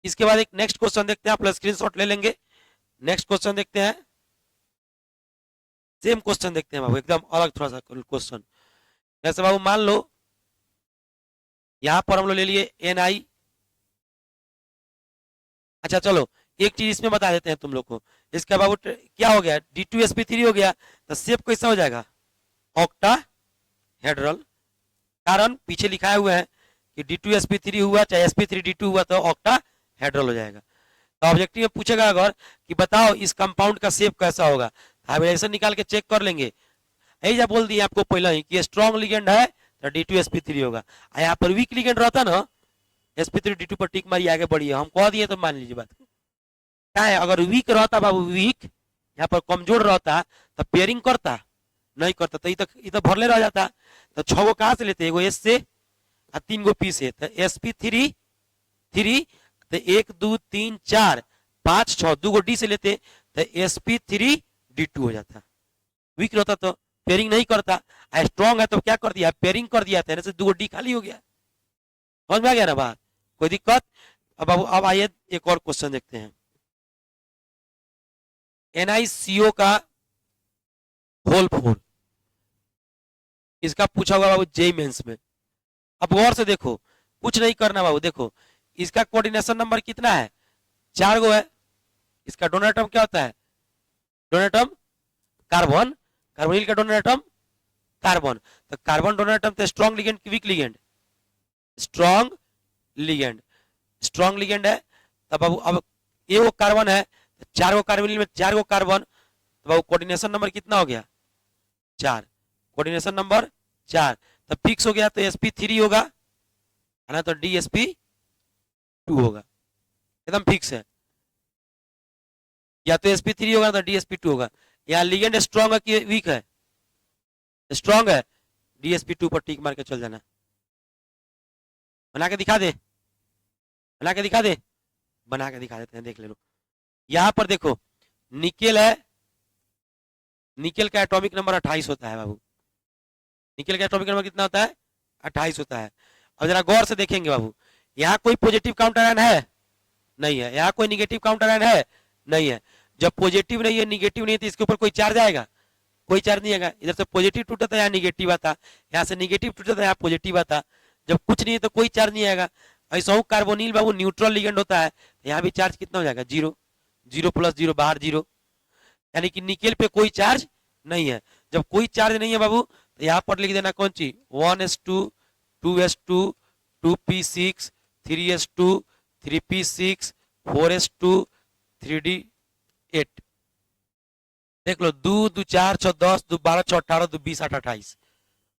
इसके बाद एक नेक्स्ट क्वेश्चन देखते हैं, आप लोग स्क्रीनशॉट ले लेंगे। नेक्स्ट क्वेश्चन देखते हैं, सेम क्वेश्चन देखते हैं बाबू, एकदम अलग थोड़ा सा क्वेश्चन। जैसे बाबू मान लो यहां पर हम लोग ले लिए Ni। अच्छा चलो एक चीज इसमें बता देते हैं तुम लोग को। इसका बाबू क्या हो गया, D2sp3 हो गया, तो शेप कैसा हो जाएगा, ऑक्टाहेड्रल। कारण पीछे लिखा हुआ है कि D2sp3 हुआ चाहे sp3d2 हुआ तो ऑक्टाहेड्रल हो जाएगा। तो ऑब्जेक्टिव में पूछेगा अगर कि बताओ इस कंपाउंड का शेप कैसा होगा, हाइब्रिडाइजेशन निकाल के चेक कर लेंगे। ऐसा बोल दिए आपको पहले ही कि स्ट्रॉन्ग लिगेंड है तो D2sp3 होगा। यहाँ पर वीक लिगेंड रहता ना, sp3d2 पर टिक मारी आगे बढ़िए, हम कह दिए तो मान लीजिए बात। क्या है, अगर वीक रहता बाबू, वीक यहाँ पर कमजोर रहता तो पेयरिंग करता, नहीं करता तो ये तो भरले रह जाता। तो 6 गो कहां से लेते, एगो एस से और 3 गो पी से, तो sp3 तो 1 2 3 4 5 6, 2 गो डी से लेते तो sp3d2 हो जाता। वीक रहता तो पेयरिंग नहीं करता, स्ट्रॉन्ग है तो क्या कर दिया, पेयरिंग कर दिया, तेरे से 2 गो डी खाली हो गया। समझ में आ गया ना बात, कोई दिक्कत। अब आइए एक और क्वेश्चन देखते हैं। NiCO का होल 4, इसका पूछा हुआ बाबू जेई मेंस में। अब गौर से देखो, कुछ नहीं करना बाबू, देखो इसका कोऑर्डिनेशन नंबर कितना है, 4 गो है। इसका डोनर एटम क्या होता है, डोनर एटम कार्बन, कार्बोनिल का डोनर एटम कार्बन। तो कार्बन डोनर एटम तो स्ट्रॉन्ग लिगेंड की week ligand, strong ligand, strong ligand है। तब बाबू अब एक गो कार्बन है, 4 गो कार्बोनिल में 4 गो कार्बन, तो बाबू कोऑर्डिनेशन नंबर कितना हो गया, 4। कोऑर्डिनेशन नंबर 4, तब फिक्स हो गया तो sp3 होगा, है ना, तो dsp2 होगा, एकदम फिक्स है। या तो sp3 होगा तो dsp2 होगा। यहाँ लिगेंड स्ट्रॉन्ग है कि वीक है, स्ट्रॉन्ग है, dsp2 पर टिक मार के चल जाना। बना के दिखा दे, बना के दिखा दे, बना के दिखा देते हैं, देख ले लो। यहाँ पर देखो निकेल है, निकेल का एटॉमिक नंबर 28 होता है बाबू। निकेल का एटॉमिक नंबर कितना होता है, 28 होता है। अब जरा गौर से देखेंगे बाबू, यहाँ कोई पॉजिटिव काउंटर आयन है, नहीं है। यहाँ कोई निगेटिव काउंटर आयन है, नहीं है। जब पॉजिटिव नहीं है, निगेटिव नहीं है, तो इसके ऊपर कोई चार्ज आएगा, कोई चार्ज नहीं आएगा। इधर से पॉजिटिव टूटा था यहाँ निगेटिव आता, यहाँ से निगेटिव टूटा था यहाँ पॉजिटिव आता। जब कुछ नहीं है तो कोई चार्ज नहीं आएगा। ऐसा हूँ कार्बोनिल बाबू न्यूट्रल लिगेंड होता है, यहाँ भी चार्ज कितना हो जाएगा, 0, 0 + 0 बाहर 0, यानी कि निकेल पे कोई चार्ज नहीं है। जब कोई चार्ज नहीं है बाबू तो यहाँ पर लिख देना कौन चीज, 1s2 2s2 2p6 3s2 3p6 4s2 3d8। देख लो, 2 2 4 6 10 2 12 6 18 2 20 8 28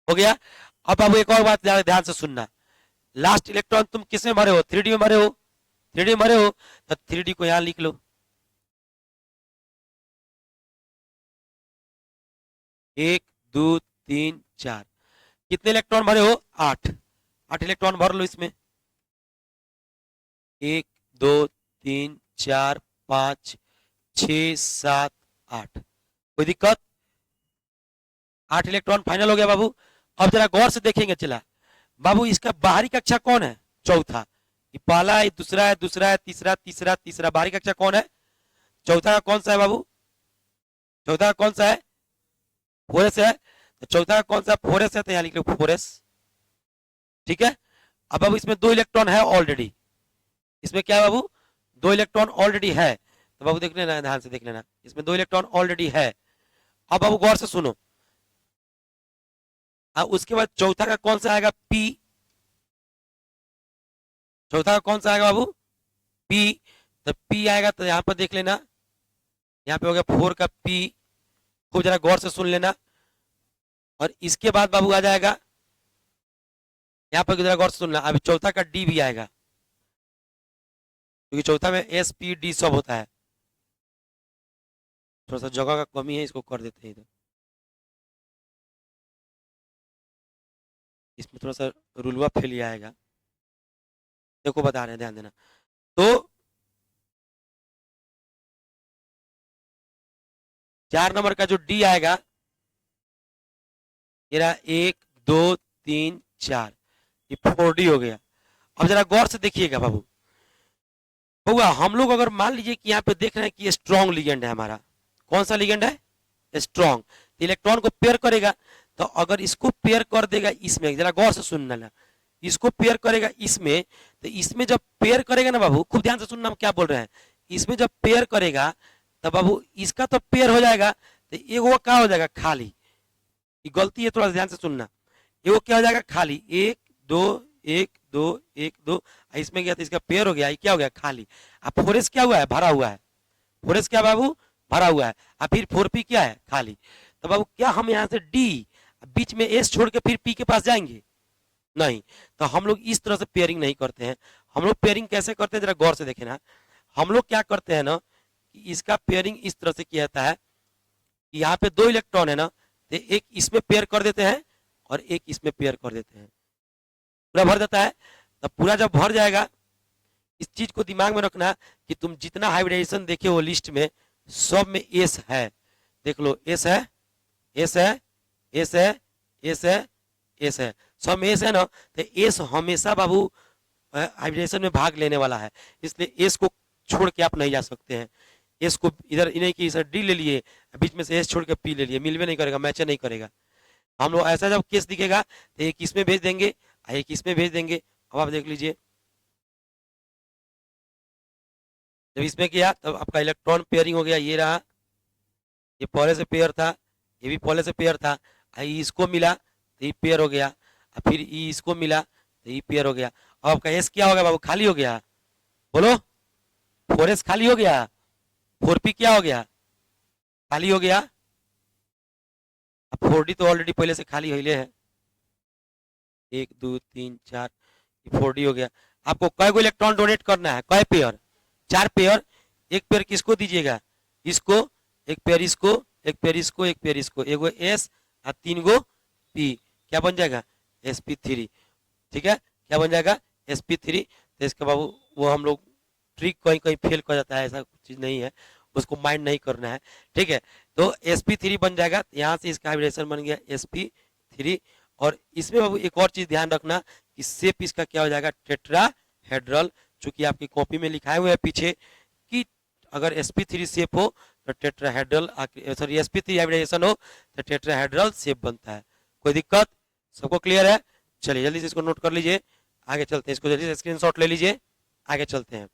हो गया। अब बाबू एक और बात ध्यान से सुनना, लास्ट इलेक्ट्रॉन तुम किस में भरे हो, 3d में भरे हो, 3d में भरे हो, तो 3d को यहाँ लिख लो। 1 2 3 4। कितने इलेक्ट्रॉन भरे हो? 8। 8 इलेक्ट्रॉन भर लो इसमें। 1 2 3 4 5 6 7 8। कोई दिक्कत? 8 इलेक्ट्रॉन फाइनल हो गया बाबू। अब जरा गौर से देखेंगे। चला बाबू, इसका बाहरी कक्षा कौन है? चौथा। ये पहला है, दूसरा है, दूसरा है, तीसरा, तीसरा, तीसरा। बाहरी कक्षा कौन है? चौथा का कौन सा है बाबू? चौथा का कौन सा है? फोरस है। तो चौथा का कौन सा? फोरस है, तो यहाँ लिख लो फोरस। ठीक है। अब बाबू इसमें 2 इलेक्ट्रॉन है ऑलरेडी। इसमें क्या है बाबू? 2 इलेक्ट्रॉन ऑलरेडी है। तो बाबू देख लेना, ध्यान से देख लेना, इसमें 2 इलेक्ट्रॉन ऑलरेडी है। अब बाबू गौर से सुनो। उसके बाद चौथा का कौन सा आएगा? पी। चौथा का कौन सा आएगा बाबू? पी। तो पी आएगा, तो यहां पर देख लेना, यहाँ पे हो गया 4 का पी। खूब जरा गौर से सुन लेना। और इसके बाद बाबू आ जाएगा, यहाँ पर जरा गौर से सुनना, अभी चौथा का डी भी आएगा, क्योंकि चौथा में एस पी डी सब होता है। थोड़ा सा जगह का कमी है, इसको कर देते हैं इधर। इसमें थोड़ा सा रुलवा फेल आएगा, देखो बता रहे हैं, ध्यान देना। तो 4 नंबर का जो डी आएगा, ये 1 2 3 4, ये 4D हो गया। अब जरा गौर से देखिएगा बाबू। होगा हम लोग अगर मान लीजिए कि यहाँ पे देख रहे हैं कि स्ट्रॉन्ग लिगेंड है हमारा। कौन सा लिगेंड है? स्ट्रॉन्ग। इलेक्ट्रॉन को पेयर करेगा, तो अगर इसको पेयर कर देगा इसमें, जरा गौर से सुनना ना, इसको पेयर करेगा इसमें, तो इसमें जब पेयर करेगा ना बाबू, खूब ध्यान से सुनना हम क्या बोल रहे हैं। इसमें जब पेयर करेगा तो बाबू इसका तो पेयर हो जाएगा, तो एगो क्या हो जाएगा? खाली। ये गलती है, थोड़ा ध्यान से सुनना। एगो क्या हो जाएगा? खाली। 1 2 1 2 1 2, इसमें गया तो इसका पेयर हो गया, ये क्या हो गया? खाली। अब फोरेस क्या हुआ है? भरा हुआ है। फोरेस क्या बाबू? भरा हुआ है। अब फिर 4p क्या है? खाली। तो बाबू क्या हम यहाँ से डी बीच में एस छोड़ के फिर पी के पास जाएंगे? नहीं। तो हम लोग इस तरह से पेयरिंग नहीं करते हैं। हम लोग पेयरिंग कैसे करते हैं, जरा गौर से देखे ना। हम लोग क्या करते हैं ना, कि इसका पेयरिंग इस तरह से किया जाता है कि यहाँ पे 2 इलेक्ट्रॉन है ना, तो एक इसमें पेयर कर देते हैं और एक इसमें पेयर कर देते हैं। पूरा भर देता है। तो पूरा जब भर जाएगा, इस चीज को दिमाग में रखना कि तुम जितना हाइब्रिडाइजेशन देखे हो लिस्ट में, सब में एस है। देख लो, एस है, एस है, एस है, एस है, एस है, सब में एस है ना। तो एस हमेशा बाबू हाइब्रिडेशन में भाग लेने वाला है, इसलिए एस को छोड़ के आप नहीं जा सकते हैं। एस को इधर नहीं कि इधर डी ले लिए, बीच में से एस छोड़ के पी ले लिए, मिलवे नहीं करेगा, मैच नहीं करेगा। हम लोग ऐसा जब केस दिखेगा तो एक इसमें भेज देंगे, एक इसमें भेज देंगे। अब आप देख लीजिए, जब इसमें किया तब आपका इलेक्ट्रॉन पेयरिंग हो गया। ये रहा, ये पहले से पेयर था, ये भी पहले से पेयर था। इसको मिला तो ये पेयर हो गया, फिर इसको मिला तो ये पेयर हो गया। अब आपका एस क्या हो गया बाबू? खाली हो गया। बोलो, 4s खाली हो गया, 4p क्या हो गया? खाली हो गया। अब 4d तो ऑलरेडी पहले से खाली हिले है। 1 2 3 4, 4d हो गया। आपको कै गो इलेक्ट्रॉन डोनेट करना है? कै पेयर? 4 पेयर। एक पेयर किसको दीजिएगा? इसको। एक पेयर इसको, एक पेयर इसको, एक पेयर इसको। एगो एस और 3 गो पी। क्या बन जाएगा? sp3। ठीक है, क्या बन जाएगा? sp3। तो इसके बाबू वो हम लोग ट्रिक कहीं कहीं फेल कर जाता है, ऐसा चीज नहीं है, उसको माइंड नहीं करना है। ठीक है, तो sp3 बन जाएगा। यहाँ से इसका हाइब्रिडेशन बन गया sp3। और इसमें बाबू एक और चीज ध्यान रखना कि शेप इसका क्या हो जाएगा? टेट्राहेड्रल। चूंकि आपकी कॉपी में लिखाए हुए है पीछे कि अगर sp3 शेप हो तो टेट्राहेड्रल, सॉरी sp3 हाइब्रिडेशन हो तो टेट्राहेड्रल शेप बनता है। कोई दिक्कत? सबको क्लियर है? चलिए जल्दी से इसको नोट कर लीजिए, आगे चलते हैं। इसको जल्दी से स्क्रीनशॉट ले लीजिए, आगे चलते हैं।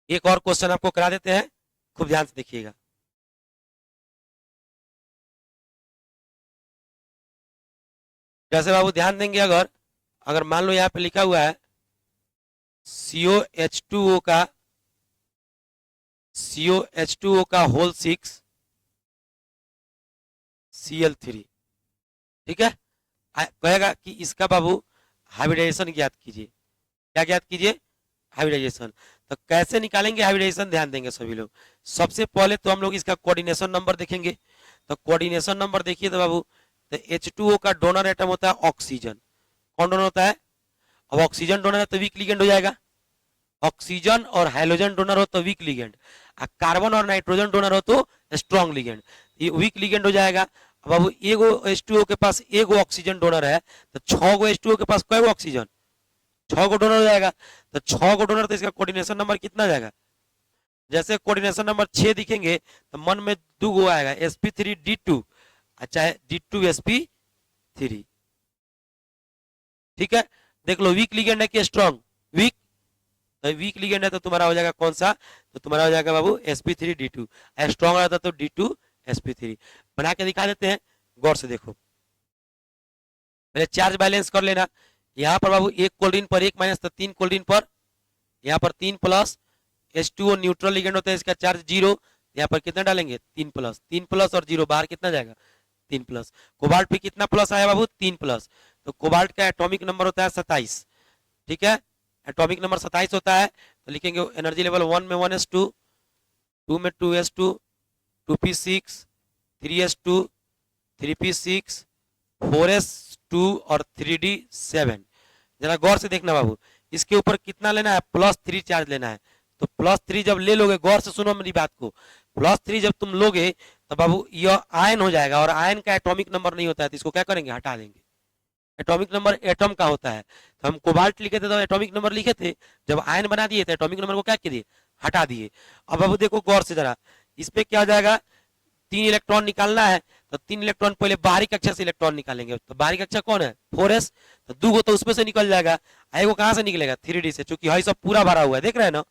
एक और क्वेश्चन आपको करा देते हैं, खूब ध्यान से देखिएगा। कैसे बाबू? ध्यान देंगे। अगर अगर मान लो यहाँ पे लिखा हुआ है COH2O का, COH2O का होल 6 Cl3। ठीक है, कहेगा कि इसका बाबू हाइब्रिडाइजेशन ज्ञात कीजिए। क्या ज्ञात कीजिए? हाइब्रिडाइजेशन। तो कैसे निकालेंगे हाइब्रिडाइजेशन? ध्यान देंगे सभी लोग। सबसे पहले तो हम लोग इसका कोऑर्डिनेशन नंबर देखेंगे। तो कोऑर्डिनेशन नंबर देखिए तो बाबू, तो H2O का डोनर एटम होता है ऑक्सीजन। कौन डोनर होता है? अब ऑक्सीजन डोनर है तो वीक लिगेंड हो जाएगा। ऑक्सीजन और हाइड्रोजन डोनर हो तो वीक लिगेंड, कार्बन और नाइट्रोजन डोनर हो तो स्ट्रॉन्ग लिगेंड। ये वीक लिगेंड हो जाएगा। अब बाबू एगो H2O के पास एगो ऑक्सीजन डोनर है, तो 6 गो H2O के पास कई ऑक्सीजन? 6 गो डोनर हो जाएगा। तो 6 गो डोनर, तो इसका कोऑर्डिनेशन नंबर कितना जाएगा? जैसे कोऑर्डिनेशन नंबर 6 दिखेंगे तो मन में 2 गो आएगा, sp3d2, अच्छा d2sp3। ठीक है, देख लो वीक लिगेंड है कि स्ट्रॉन्ग? वीक। तो वीक लिगेंड है तो तुम्हारा हो जाएगा कौन सा? तो तुम्हारा हो जाएगा बाबू sp3d2। स्ट्रॉन्ग रहता तो d2sp3। बना के दिखा देते हैं, गौर से देखो। पहले चार्ज बैलेंस कर लेना। यहाँ पर बाबू एक कोल्ड्रिन पर एक माइनस, तो 3 कोल्ड्रिन पर, यहाँ पर 3 प्लस। H2O न्यूट्रल लिगेंड होता है, इसका चार्ज 0। यहाँ पर कितना डालेंगे? 3 प्लस। 3 प्लस और 0 बाहर कितना जाएगा? 3 प्लस। कोबाल्ट पे कितना प्लस आया बाबू? 3 प्लस। तो कोबाल्ट का एटॉमिक नंबर होता है 27। ठीक है, एटॉमिक नंबर 27 होता है। तो लिखेंगे एनर्जी लेवल 1 में 1s2, 2 में 2s2, 2p6, 3s2, 3p6, 4s2 और 3d7। जरा गौर से देखना बाबू, इसके ऊपर कितना लेना है? +3 चार्ज लेना है। तो +3 जब ले लोगे, गौर से सुनो मेरी बात को, +3 जब तुम लोगे तो बाबू यह आयन हो जाएगा, और आयन का एटॉमिक नंबर नहीं होता है, तो इसको क्या करेंगे? हटा देंगे। एटॉमिक नंबर एटम का होता है। तो हम कोबाल्ट लिखे थे तो एटॉमिक नंबर लिखे थे, जब आयन बना दिए तो एटॉमिक नंबर को क्या किए? हटा दिए। अब बाबू देखो गौर से जरा, इस पे क्या हो जाएगा? 3 इलेक्ट्रॉन निकालना है, तो 3 इलेक्ट्रॉन पहले बाहरी कक्षा से इलेक्ट्रॉन निकालेंगे। तो बाहरी कक्षा कौन है? 4s। तो 2 गो तो उसमें से निकल जाएगा, एगो कहां से निकलेगा? 3d से, चूंकि हाई सब पूरा भरा हुआ है, देख रहे हैं ना।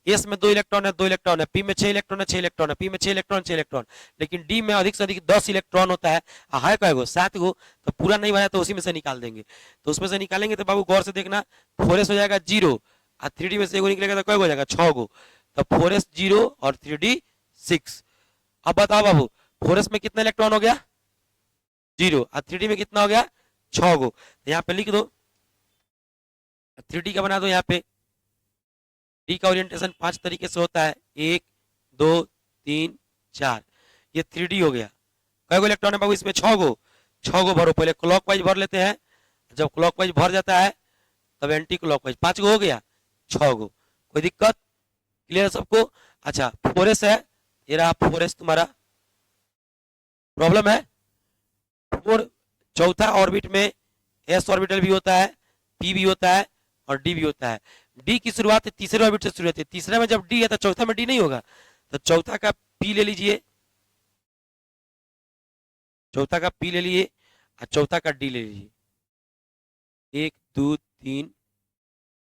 एस में 2 इलेक्ट्रॉन है, 2 इलेक्ट्रॉन है, पी में 6 इलेक्ट्रॉन है, 6 इलेक्ट्रॉन है, पी में 6 इलेक्ट्रॉन, 6 इलेक्ट्रॉन। लेकिन डी में अधिक से अधिक 10 इलेक्ट्रॉन होता है, है कएगो? 7 गो। तो पूरा नहीं बना तो उसी में से निकाल देंगे। तो उसमें से निकालेंगे तो बाबू गौर से देखना, 4s हो जाएगा 0, और 3d में से एगो निकलेगा तो कएगो हो जाएगा? 6 गो। तो 4s 0 और 3d 6। अब बताओ बाबू, 4s में कितना इलेक्ट्रॉन हो गया? 0। और 3d में कितना हो गया? 6 गो। तो यहाँ पे लिख दो, 3d का बना दो। यहाँ पे डी का ओरिएंटेशन 5 तरीके से होता है, 1 2 3 4। ये 3d हो गया। कई गो इलेक्ट्रॉन है बाबू इसमें? 6 गो। 6 गो भरो, पहले क्लॉकवाइज भर लेते हैं। जब क्लॉकवाइज भर जाता है तब एंटी क्लॉकवाइज। 5 गो हो गया, 6 गो। कोई दिक्कत? क्लियर सबको? अच्छा, 4s है, ये रहा 4s तुम्हारा। प्रॉब्लम है? 4 चौथा ऑर्बिट में s ऑर्बिटल भी होता है, p भी होता है और d भी होता है। d की शुरुआत तीसरे ऑर्बिट से शुरू होती है। तीसरे में जब d है तो चौथा में d नहीं होगा। तो चौथा का p ले लीजिए, चौथा का p ले लिए और चौथा का d ले लीजिए। 1 2 3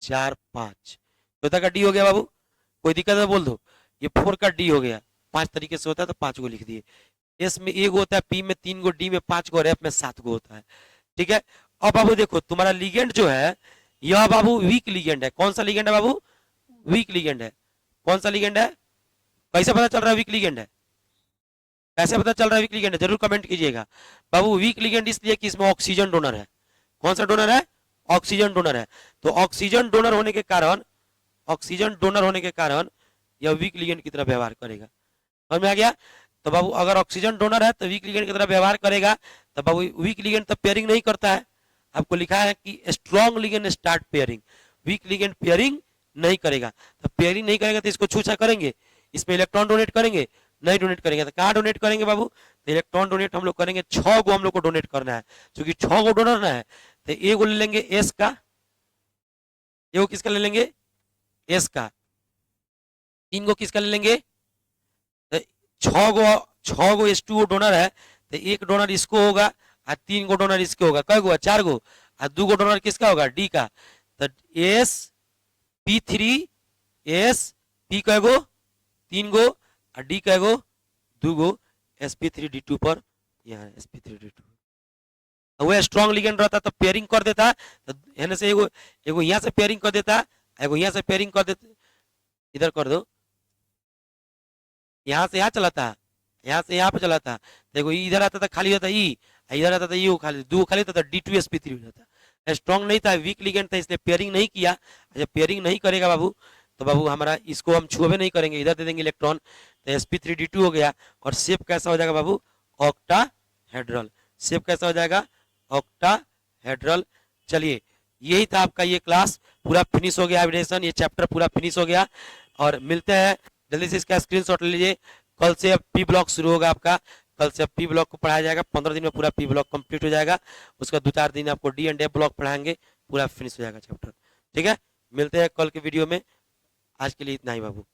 4 5, चौथा का d हो गया बाबू। कोई दिक्कत है बोल दो। ये 4 का d हो गया। 5 तरीके से होता है तो 5 गो लिख दिए। s में 1 होता है, p में 3 गो, d में 5 गो और f में 7 गो होता है। ठीक है, अब बाबू देखो तुम्हारा लिगेंड जो है, यह बाबू वीक लिगेंड है। कौन सा लिगेंड है बाबू? वीक लिगेंड है। कौन सा लिगेंड है? कैसे पता चल रहा है वीक लिगेंड है? कैसे पता चल रहा है वीक लिगेंड है? जरूर कमेंट कीजिएगा। बाबू वीक लिगेंड इसलिए कि इसमें ऑक्सीजन डोनर है। कौन सा डोनर है? ऑक्सीजन डोनर है। तो ऑक्सीजन डोनर होने के कारण, ऑक्सीजन डोनर होने के कारण यह वीक लिगेंड की तरह व्यवहार करेगा। समझ में आ गया? तो बाबू अगर ऑक्सीजन डोनर है तो वीक लिगेंड की तरह व्यवहार करेगा। तो बाबू वीक लिगेंड तो पेयरिंग नहीं करता है। आपको लिखा है कि strong ligand start pairing, week ligand pairing नहीं करेगा। तो पेयरिंग नहीं करेगा तो इसको छूछा करेंगे, इसमें इलेक्ट्रॉन डोनेट करेंगे? नहीं डोनेट करेंगे। तो कहाँ डोनेट करेंगे बाबू? तो इलेक्ट्रॉन डोनेट हम लोग करेंगे 6 गो हम लोग को डोनेट करना है। क्योंकि 6 गो डोनर ना है तो एगो ले लेंगे एस का, एगो किसका ले लेंगे? एस का। 3 गो किसका ले लेंगे? तो 6 गो H2O डोनर है तो 1 डोनर इसको होगा और 3 गो डोनर इसके होगा। कई गो? 4 गो। और 2 गो डोनर किसका होगा? डी का। तो एस P3 एस पी कई गो? 3 गो और डी कई गो? 2 गो। sp3d2 पर यहाँ sp3d2। वो स्ट्रॉन्ग लिगेंड रहता तो पेयरिंग कर देता, तो यहाँ से एगो एगो यहाँ से पेयरिंग कर देता, एगो यहाँ से पेयरिंग कर देता। इधर कर दो, यहाँ से यहाँ चलाता, यहाँ से यहाँ पे चलाता। देखो इधर आता था खाली होता ई, इधर आता था ये खाली, 2 खाली होता था, d2sp3 हो जाता। स्ट्रॉन्ग नहीं था, वीक लिगेंड था, इसलिए पेयरिंग नहीं किया। जब पेयरिंग नहीं करेगा बाबू तो बाबू हमारा इसको हम छुए नहीं करेंगे, इधर दे देंगे इलेक्ट्रॉन, तो sp3d2 हो गया। और शेप कैसा हो जाएगा बाबू? ऑक्टाहेड्रल। शेप कैसा हो जाएगा? ऑक्टाहेड्रल। चलिए यही था आपका ये क्लास, पूरा फिनिश हो गया एविडेशन, ये चैप्टर पूरा फिनिश हो गया। और मिलते हैं, जल्दी से इसका स्क्रीनशॉट ले लीजिए। कल से अब पी ब्लॉक शुरू होगा आपका, कल से अब पी ब्लॉक को पढ़ाया जाएगा। 15 दिन में पूरा पी ब्लॉक कंप्लीट हो जाएगा। उसका 2-4 दिन आपको डी एंड एफ ब्लॉक पढ़ाएंगे, पूरा फिनिश हो जाएगा चैप्टर। ठीक है, मिलते हैं कल के वीडियो में। आज के लिए इतना ही बाबू।